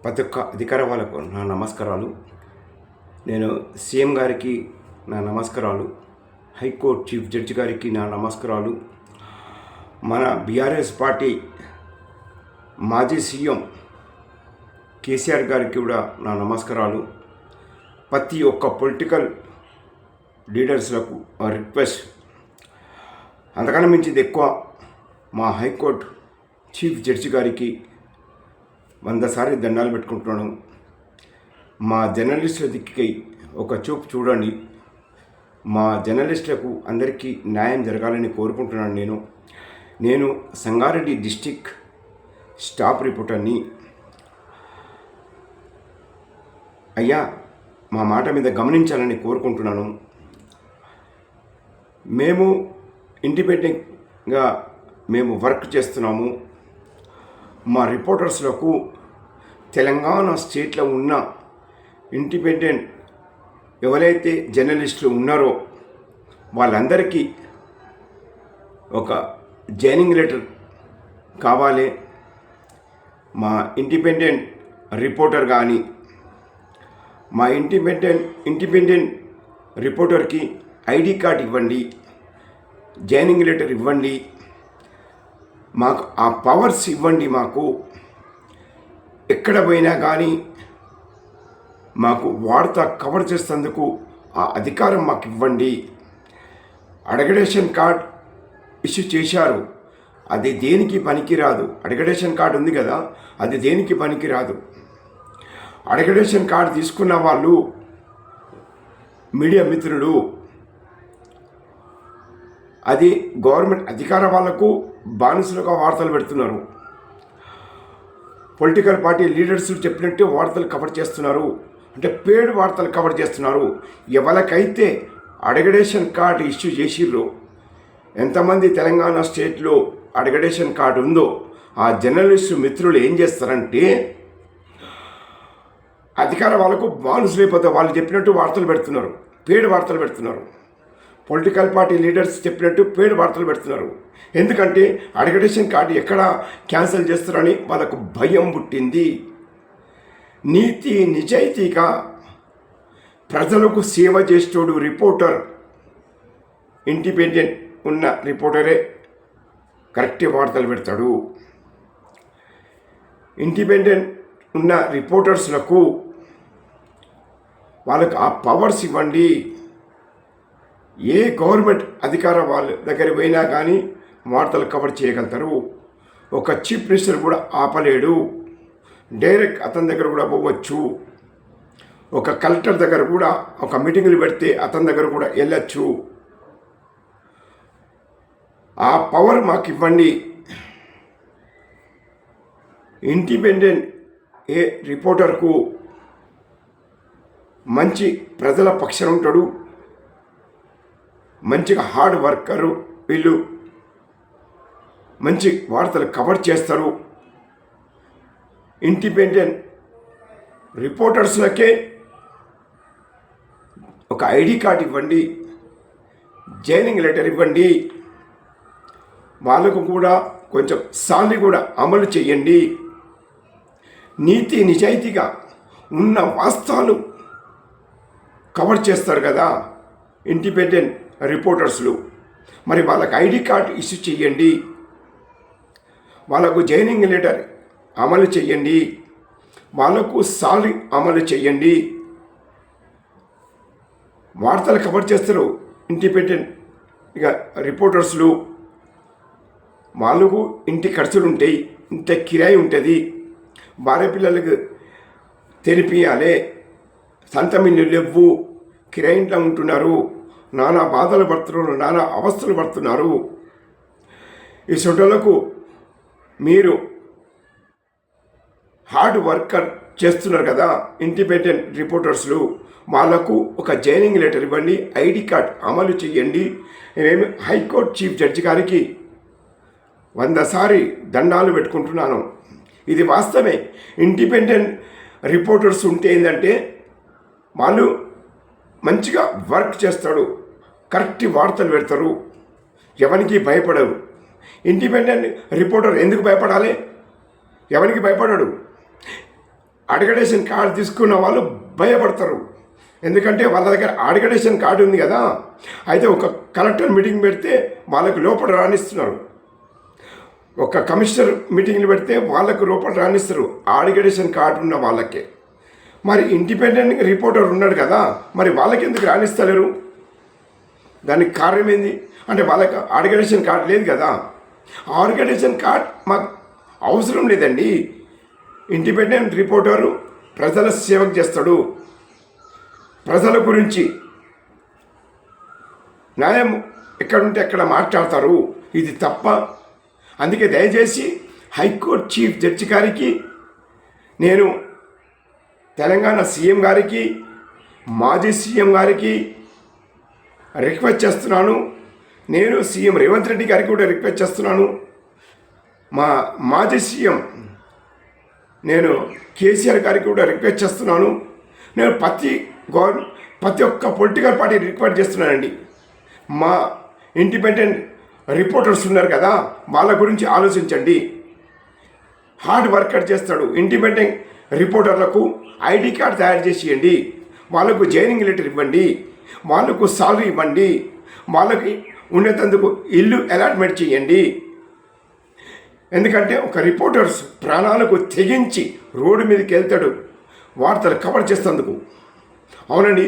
ప్రతి ఒక్క అధికార వాళ్ళకు నా నమస్కారాలు. నేను సీఎం గారికి నా నమస్కారాలు, హైకోర్టు చీఫ్ జడ్జి గారికి నా నమస్కారాలు, మన బీఆర్ఎస్ పార్టీ మాజీ సీఎం కేసీఆర్ గారికి కూడా నా నమస్కారాలు. ప్రతి ఒక్క పొలిటికల్ లీడర్స్లకు రిక్వెస్ట్, అంతకన్నా మించింది ఎక్కువ మా హైకోర్టు చీఫ్ జడ్జి గారికి 100 సార్లు దండాలు పెట్టుకుంటున్నాను. మా జర్నలిస్టుల దిక్కుకై ఒక చూపు చూడండి. మా జర్నలిస్టులకు అందరికీ న్యాయం జరగాలని కోరుకుంటున్నాను. నేను సంగారెడ్డి డిస్టిక్ స్టాఫ్ రిపోర్టర్ని. అయ్యా, మా మాట మీద గమనించాలని కోరుకుంటున్నాను. మేము ఇండిపెండెంట్గా వర్క్ చేస్తున్నాము. మా రిపోర్టర్స్లకు తెలంగాణ స్టేట్లో ఉన్న ఇండిపెండెంట్ ఎవరైతే జర్నలిస్టులు ఉన్నారో వాళ్ళందరికీ ఒక జాయినింగ్ లెటర్ కావాలి. మా ఇండిపెండెంట్ రిపోర్టర్ కానీ మా ఇండిపెండెంట్ రిపోర్టర్కి ఐడి కార్డ్ ఇవ్వండి, జాయినింగ్ లెటర్ ఇవ్వండి, మాకు ఆ పవర్స్ ఇవ్వండి. మాకు ఎక్కడ పోయినా కానీ మాకు వార్త కవర్ చేసేందుకు ఆ అధికారం మాకు ఇవ్వండి. అడ్మినిస్ట్రేషన్ కార్డ్ ఇష్యూ చేశారు, అది దేనికి పనికిరాదు. అడ్మినిస్ట్రేషన్ కార్డు ఉంది కదా, అది దేనికి పనికిరాదు. అడ్మినిస్ట్రేషన్ కార్డు తీసుకున్న వాళ్ళు మీడియా మిత్రులు, అది గవర్నమెంట్ అధికార వాళ్లకు బానిసలుగా వార్తలు పెడుతున్నారు. పొలిటికల్ పార్టీ లీడర్స్ చెప్పినట్టు వార్తలు కవర్ చేస్తున్నారు, అంటే పేడ్ వార్తలు కవర్ చేస్తున్నారు. ఎవరికైతే అడ్మినిస్ట్రేషన్ కార్డు ఇష్యూ చేసిర్రో, ఎంతమంది తెలంగాణ స్టేట్లో అడ్మినిస్ట్రేషన్ కార్డు ఉందో ఆ జర్నలిస్టు మిత్రులు ఏం చేస్తారంటే అధికార వాళ్ళకు బానిసలైపోతే వాళ్ళు చెప్పినట్టు వార్తలు పెడుతున్నారు, పేడ్ వార్తలు పెడుతున్నారు. పొలిటికల్ పార్టీ లీడర్స్ చెప్పినట్టు పేడ్ వార్తలు పెడుతున్నారు. ఎందుకంటే అడ్మినిస్ట్రేషన్ కార్డు ఎక్కడ క్యాన్సిల్ చేస్తారని వాళ్ళకు భయం పుట్టింది. నీతి నిజాయితీగా ప్రజలకు సేవ చేసేటోడు రిపోర్టర్, ఇండిపెండెంట్ ఉన్న రిపోర్టరే కరెక్ట్ వార్తలు పెడతాడు. ఇండిపెండెంట్ ఉన్న రిపోర్టర్స్లకు వాళ్ళకు ఆ పవర్స్ ఇవ్వండి. ఏ గవర్నమెంట్ అధికార వాళ్ళ దగ్గర పోయినా కానీ వార్తలు కవర్ చేయగలుగుతారు. ఒక చీఫ్ మినిస్టర్ కూడా ఆపలేడు, డైరెక్ట్ అతని దగ్గర కూడా పోవచ్చు. ఒక కలెక్టర్ దగ్గర కూడా ఒక మీటింగులు పెడితే అతని దగ్గర కూడా వెళ్ళచ్చు. ఆ పవర్ మాకు ఇవ్వండి. ఇండిపెండెంట్ ఏ రిపోర్టర్కు మంచి ప్రజల పక్షాన ఉంటాడు, మంచిగా హార్డ్ వర్కరు, వీళ్ళు మంచి వార్తలు కవర్ చేస్తారు. ఇండిపెండెంట్ రిపోర్టర్స్లకే ఒక ఐడి కార్డు ఇవ్వండి, జాయినింగ్ లెటర్ ఇవ్వండి. వాళ్ళకు కూడా కొంచెం సాలరీ కూడా అమలు చేయండి. నీతి నిజాయితీగా ఉన్న వాస్తవాలు కవర్ చేస్తారు కదా ఇండిపెండెంట్ రిపోర్టర్స్లు. మరి వాళ్ళకి ఐడి కార్డు ఇష్యూ చేయండి, వాళ్ళకు జాయినింగ్ లెటర్ అమలు చేయండి, వాళ్ళకు సాలరీ అమలు చేయండి. వార్తలు కవర్ చేస్తారు ఇండిపెండెంట్ ఇక రిపోర్టర్స్లు. వాళ్ళకు ఇంటి ఖర్చులు ఉంటాయి, ఇంత కిరాయి ఉంటుంది, భార్య పిల్లలకు తెలిపియాలి, సొంతం ఇల్లు లేవు, కిరాయి ఇంట్లో ఉంటున్నారు, నానా బాధలు పడుతున్నారు, నానా అవస్థలు పడుతున్నారు. ఈ సొంటలకు మీరు హార్డ్ వర్కర్ చేస్తున్నారు కదా ఇండిపెండెంట్ రిపోర్టర్స్లు, వాళ్ళకు ఒక జాయినింగ్ లెటర్ ఇవ్వండి, ఐడి కార్డ్ అమలు చేయండి. మేము హైకోర్టు చీఫ్ జడ్జి గారికి 100 సారి దండాలు పెట్టుకుంటున్నాను. ఇది వాస్తవమే. ఇండిపెండెంట్ రిపోర్టర్స్ ఉంటే ఏంటంటే వాళ్ళు మంచిగా వర్క్ చేస్తాడు, కరెక్ట్ వార్తలు పెడతారు, ఎవరికి భయపడరు. ఇండిపెండెంట్ రిపోర్టర్ ఎందుకు భయపడాలి? ఎవరికి భయపడాడు? అడ్మిషన్ కార్డు తీసుకున్న వాళ్ళు భయపడతారు. ఎందుకంటే వాళ్ళ దగ్గర అడ్మిషన్ కార్డు ఉంది కదా. అయితే ఒక కలెక్టర్ మీటింగ్ పెడితే వాళ్ళకు లోపల రాణిస్తున్నారు, ఒక కమిషనర్ మీటింగ్లు పెడితే వాళ్ళకు లోపల రాణిస్తారు అడ్మిషన్ కార్డు ఉన్న వాళ్ళకే. మరి ఇండిపెండెంట్ రిపోర్టర్ ఉన్నాడు కదా, మరి వాళ్ళకి ఎందుకు రాణిస్తలేరు? దానికి కారణం ఏంది అంటే వాళ్ళకి అడ్మిషన్ కార్డు లేదు కదా. ఆర్గనైజేషన్ కార్డ్ మాకు అవసరం లేదండి. ఇండిపెండెంట్ రిపోర్టరు ప్రజల సేవకు చేస్తాడు, ప్రజల గురించి న్యాయం ఎక్కడుంటే ఎక్కడ మాట్లాడతారు. ఇది తప్ప. అందుకే దయచేసి హైకోర్టు చీఫ్ జడ్జి గారికి, నేను తెలంగాణ సీఎం గారికి, మాజీ సీఎం గారికి రిక్వెస్ట్ చేస్తున్నాను. నేను సీఎం రేవంత్ రెడ్డి గారికి కూడా రిక్వెస్ట్ చేస్తున్నాను. మా మాజీ సీఎం నేను కేసీఆర్ గారికి కూడా రిక్వెస్ట్ చేస్తున్నాను. నేను ప్రతి ఒక్క పొలిటికల్ పార్టీ రిక్వెస్ట్ చేస్తున్నానండి. మా ఇండిపెండెంట్ రిపోర్టర్స్ ఉన్నారు కదా, వాళ్ళ గురించి ఆలోచించండి. హార్డ్ వర్కర్ చేస్తాడు. ఇండిపెండెంట్ రిపోర్టర్లకు ఐడి కార్డ్ తయారు చేసి ఇవ్వండి, వాళ్ళకు జాయినింగ్ లెటర్ ఇవ్వండి, వాళ్ళకు సాలరీ ఇవ్వండి, వాళ్ళకి ఉండేందుకు ఇల్లు అలాట్మెంట్ చేయండి. ఎందుకంటే ఒక రిపోర్టర్స్ ప్రాణాలకు తెగించి రోడ్డు మీదకి వెళ్తాడు వార్తలు కవర్ చేసేందుకు. అవునండి,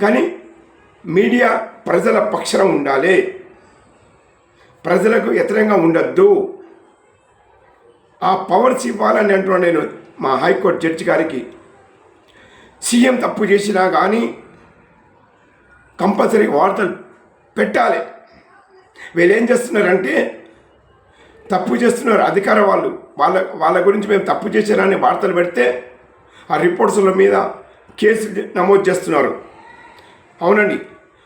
కానీ మీడియా ప్రజల పక్షాన ఉండాలి, ప్రజలకు వ్యతిరేకంగా ఉండద్దు. ఆ పవర్స్ ఇవ్వాలని అంటున్నాను నేను మా హైకోర్టు జడ్జి గారికి. సీఎం తప్పు చేసినా కానీ కంపల్సరీ వార్తలు పెట్టాలి. వీళ్ళు ఏం చేస్తున్నారంటే తప్పు చేస్తున్నారు అధికార వాళ్ళు. వాళ్ళ గురించి మేము తప్పు చేశారని వార్తలు పెడితే ఆ రిపోర్ట్స్ల మీద కేసు నమోదు చేస్తున్నారు. అవునండి,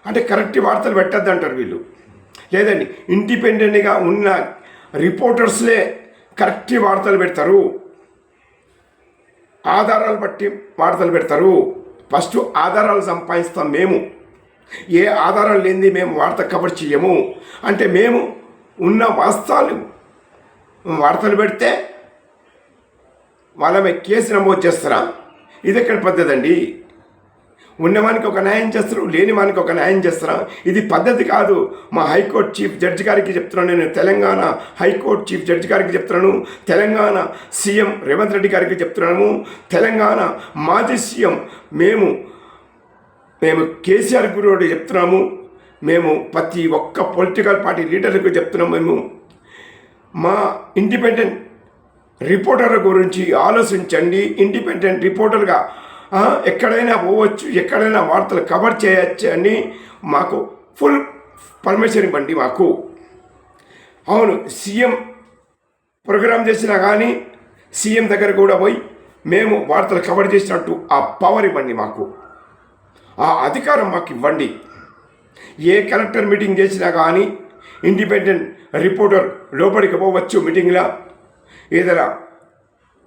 అంటే కరెక్ట్ వార్తలు పెట్టద్దు అంటారు వీళ్ళు. లేదండి, ఇండిపెండెంట్గా ఉన్న రిపోర్టర్స్లే కరెక్ట్ వార్తలు పెడతారు, ఆధారాలు బట్టి వార్తలు పెడతారు. ఫస్ట్ ఆధారాలు సంపాదిస్తాం మేము. ఏ ఆధారాలు లేనిది మేము వార్త కవర్ చేయము. అంటే మేము ఉన్న వాస్తవాలు వార్తలు పెడితే వాళ్ళ మీద కేసు నమోదు చేస్తారా? ఇది ఎక్కడ పద్ధతి అండి? ఉన్నవానికి ఒక న్యాయం చేస్తారు, లేని వానికి ఒక న్యాయం చేస్తారా? ఇది పద్ధతి కాదు. మా హైకోర్టు చీఫ్ జడ్జి గారికి చెప్తున్నాను, నేను తెలంగాణ హైకోర్టు చీఫ్ జడ్జి గారికి చెప్తున్నాను, తెలంగాణ సీఎం రేవంత్ రెడ్డి గారికి చెప్తున్నాము, తెలంగాణ మాజీ సీఎం మేము కేసీఆర్ గురువుడు చెప్తున్నాము, మేము ప్రతి ఒక్క పొలిటికల్ పార్టీ లీడర్లకు చెప్తున్నాము. మేము మా ఇండిపెండెంట్ రిపోర్టర్ల గురించి ఆలోచించండి. ఇండిపెండెంట్ రిపోర్టర్గా ఎక్కడైనా పోవచ్చు, ఎక్కడైనా వార్తలు కవర్ చేయొచ్చు అని మాకు ఫుల్ పర్మిషన్ ఇవ్వండి మాకు. అవును, సీఎం ప్రోగ్రామ్ చేసినా కానీ సీఎం దగ్గర కూడా పోయి మేము వార్తలు కవర్ చేసినట్టు ఆ పవర్ ఇవ్వండి మాకు, ఆ అధికారం మాకు ఇవ్వండి. ఏ కలెక్టర్ మీటింగ్ చేసినా కానీ ఇండిపెండెంట్ రిపోర్టర్ లోపలికి పోవచ్చు మీటింగ్లో. ఏదైనా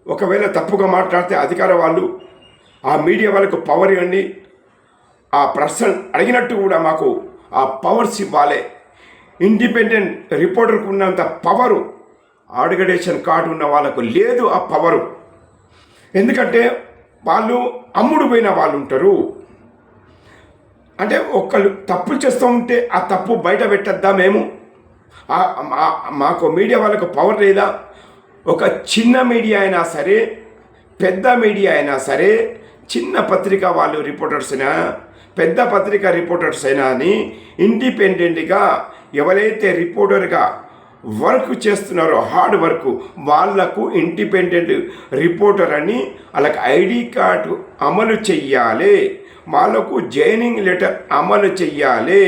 ఒకవేళ తప్పుగా మాట్లాడితే అధికార వాళ్ళు ఆ మీడియా వాళ్ళకు పవర్ ఇవ్వండి. ఆ పర్సన్ అడిగినట్టు కూడా మాకు ఆ పవర్స్ ఇవ్వాలి. ఇండిపెండెంట్ రిపోర్టర్కు ఉన్నంత పవరు అడ్మిషన్ కార్డు ఉన్న వాళ్ళకు లేదు ఆ పవరు. ఎందుకంటే వాళ్ళు అమ్ముడు పోయిన వాళ్ళు ఉంటారు. అంటే ఒకళ్ళు తప్పులు చేస్తూ ఉంటే ఆ తప్పు బయట పెట్టద్దా మేము? మాకు మీడియా వాళ్ళకు పవర్ లేదా? ఒక చిన్న మీడియా అయినా సరే, పెద్ద మీడియా అయినా సరే, చిన్న పత్రిక వాళ్ళు రిపోర్టర్స్ అయినా, పెద్ద పత్రిక రిపోర్టర్స్ అయినా అని ఇండిపెండెంట్గా ఎవరైతే రిపోర్టర్గా వర్క్ చేస్తున్నారో హార్డ్ వర్క్ వాళ్లకు ఇండిపెండెంట్ రిపోర్టర్ అని వాళ్ళకి ఐడి కార్డు అమలు చెయ్యాలి, వాళ్ళకు జాయినింగ్ లెటర్ అమలు చెయ్యాలి,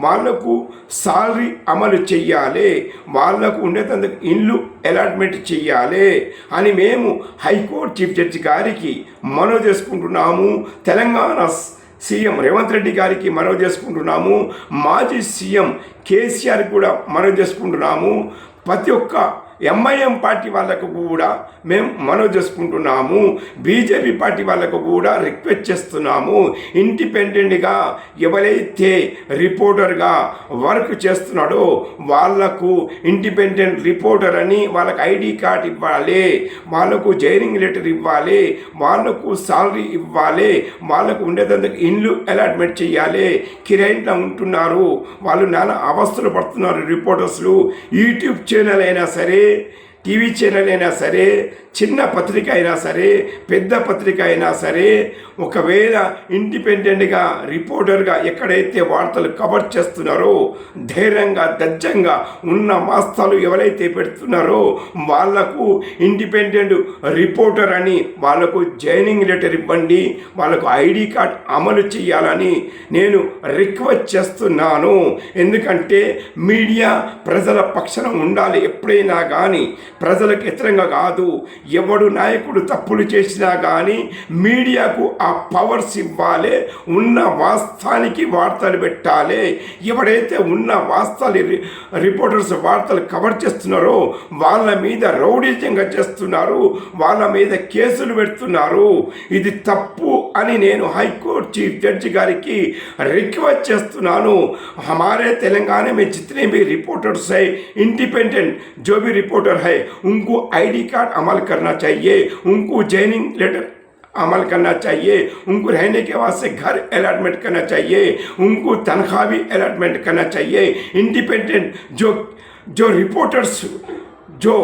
వాళ్లకు సాలరీ అమలు చెయ్యాలి, వాళ్లకు ఉండేందుకు ఇల్లు అలాట్మెంట్ చెయ్యాలి అని మేము హైకోర్టు చీఫ్ జడ్జి గారికి మనవి చేసుకుంటున్నాము. తెలంగాణ సీఎం రేవంత్ రెడ్డి గారికి మనవి చేసుకుంటున్నాము. మాజీ సీఎం కేసీఆర్ కూడా మనవి చేసుకుంటున్నాము. ప్రతి ఒక్క ఎంఐఎం పార్టీ వాళ్ళకు కూడా మేము మనవి చేసుకుంటున్నాము, బీజేపీ పార్టీ వాళ్ళకు కూడా రిక్వెస్ట్ చేస్తున్నాము. ఇండిపెండెంట్గా ఎవరైతే రిపోర్టర్గా వర్క్ చేస్తున్నాడో వాళ్లకు ఇండిపెండెంట్ రిపోర్టర్ అని వాళ్ళకు ఐడి కార్డ్ ఇవ్వాలి, వాళ్ళకు జైనింగ్ లెటర్ ఇవ్వాలి, వాళ్ళకు సాలరీ ఇవ్వాలి, వాళ్ళకు ఉండేదందుకు ఇల్లు అలాట్మెంట్ చేయాలి. కిరాయిలో ఉంటున్నారు, వాళ్ళు నానా అవస్థలు పడుతున్నారు రిపోర్టర్స్లు. యూట్యూబ్ ఛానల్ అయినా సరే, టీవీ ఛానల్ అయినా సరే, చిన్న పత్రిక అయినా సరే, పెద్ద పత్రిక అయినా సరే, ఒకవేళ ఇండిపెండెంట్గా రిపోర్టర్గా ఎక్కడైతే వార్తలు కవర్ చేస్తున్నారో ధైర్యంగా దజ్జంగా ఉన్న వాస్తవాలు ఎవరైతే పెడుతున్నారో వాళ్లకు ఇండిపెండెంట్ రిపోర్టర్ అని వాళ్ళకు జాయినింగ్ లెటర్ ఇవ్వండి, వాళ్ళకు ఐడి కార్డ్ అమలు చేయాలని నేను రిక్వెస్ట్ చేస్తున్నాను. ఎందుకంటే మీడియా ప్రజల పక్షాన ఉండాలి ఎప్పుడైనా కానీ, ప్రజలకు వ్యతిరేకంగా కాదు. ఎవడు నాయకుడు తప్పులు చేసినా కానీ మీడియాకు ఆ పవర్స్ ఇవ్వాలి, ఉన్న వాస్తవానికి వార్తలు పెట్టాలి. ఎవడైతే ఉన్న వాస్తవాలు రిపోర్టర్స్ వార్తలు కవర్ చేస్తున్నారో వాళ్ళ మీద రౌడీజంగా చేస్తున్నారు, వాళ్ళ మీద కేసులు పెడుతున్నారు. ఇది తప్పు అని నేను హైకోర్టు చీఫ్ జడ్జి గారికి రిక్వెస్ట్ చేస్తున్నాను. हमारे तेलंगाना में जितने भी रिपोर्टर्स है, इंडिपेंडेंट जो भी रिपोर्टर है, उनको आईडी कार्ड अमल करना चाहिए, उनको जॉइनिंग लेटर अमल करना चाहिए, उनको रहने के वास्ते घर अलॉटमेंट करना चाहिए, उनको तनख्वाह भी अलॉटमेंट करना चाहिए. इंडिपेंडेंट जो रिपोर्टर्स जो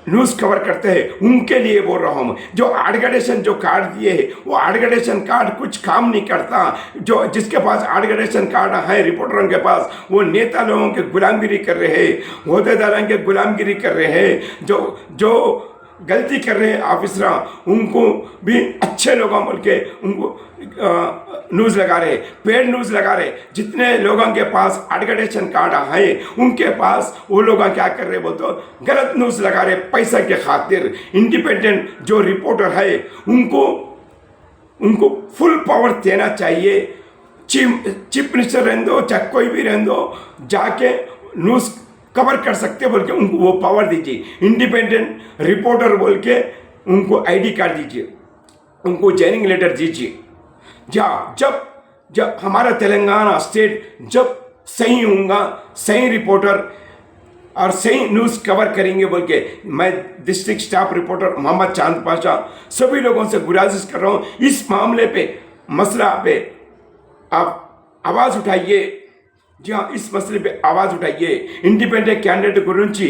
न्यूज़ कवर करते हैं उनके लिए बोल रहा हूँ. जो एडगडेशन जो कार्ड दिए है वो एडगडेशन कार्ड कुछ काम नहीं करता. जो जिसके पास एडगडेशन कार्ड है रिपोर्टरों के पास, वो नेता लोगों के गुलामगिरी कर रहे हैं, अहदेदारों के गुलामगिरी कर रहे हैं. जो गलती कर रहे हैं ऑफिसर, उनको भी अच्छे लोगों बोल के उनको न्यूज़ लगा रहे, पेड न्यूज़ लगा रहे. जितने लोगों के पास एडगडेशन कार्ड है उनके पास वो लोग क्या कर रहे बोलते गलत न्यूज़ लगा रहे पैसा के खातिर. इंडिपेंडेंट जो रिपोर्टर है उनको फुल पावर देना चाहिए. चीफ मिनिस्टर रहने दो चाहे कोई भी रहने दो, जाके न्यूज़ कवर कर सकते बोल के उनको वो पावर दीजिए. इंडिपेंडेंट रिपोर्टर बोल के उनको आईडी कार्ड दीजिए, उनको जॉइनिंग लेटर दीजिए. जब हमारा तेलंगाना स्टेट जब सही होगा, सही रिपोर्टर और सही न्यूज़ कवर करेंगे बोल के मैं डिस्ट्रिक्ट स्टाफ रिपोर्टर मोहम्मद चांद पाशा सभी लोगों से गुजारिश कर रहा हूँ. इस मामले पे मसला पे आप आवाज़ उठाइए. जी हाँ, इस मसले पे आवाज़ उठाइए. ఇండిపెండెంట్ క్యాండిడేట్ గురించి,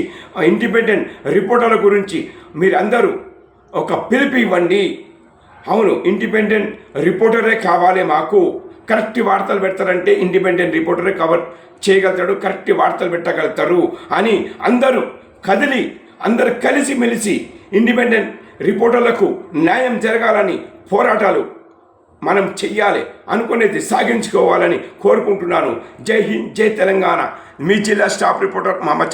ఇండిపెండెంట్ రిపోర్టర్ల గురించి మీరందరూ ఒక పిలుపు ఇవ్వండి. అవును, ఇండిపెండెంట్ రిపోర్టరే కావాలి మాకు. కరెక్ట్ వార్తలు పెడతారంటే ఇండిపెండెంట్ రిపోర్టరే కవర్ చేయగలుగుతాడు, కరెక్ట్ వార్తలు పెట్టగలుగుతారు అని అందరూ కదిలి అందరు కలిసిమెలిసి ఇండిపెండెంట్ రిపోర్టర్లకు న్యాయం జరగాలని పోరాటాలు మనం చెయ్యాలి, అనుకునేది సాగించుకోవాలని కోరుకుంటున్నాను. జై హింద్, జై తెలంగాణ. మీ జిల్లా స్టాఫ్ రిపోర్టర్ మహమ్మద్.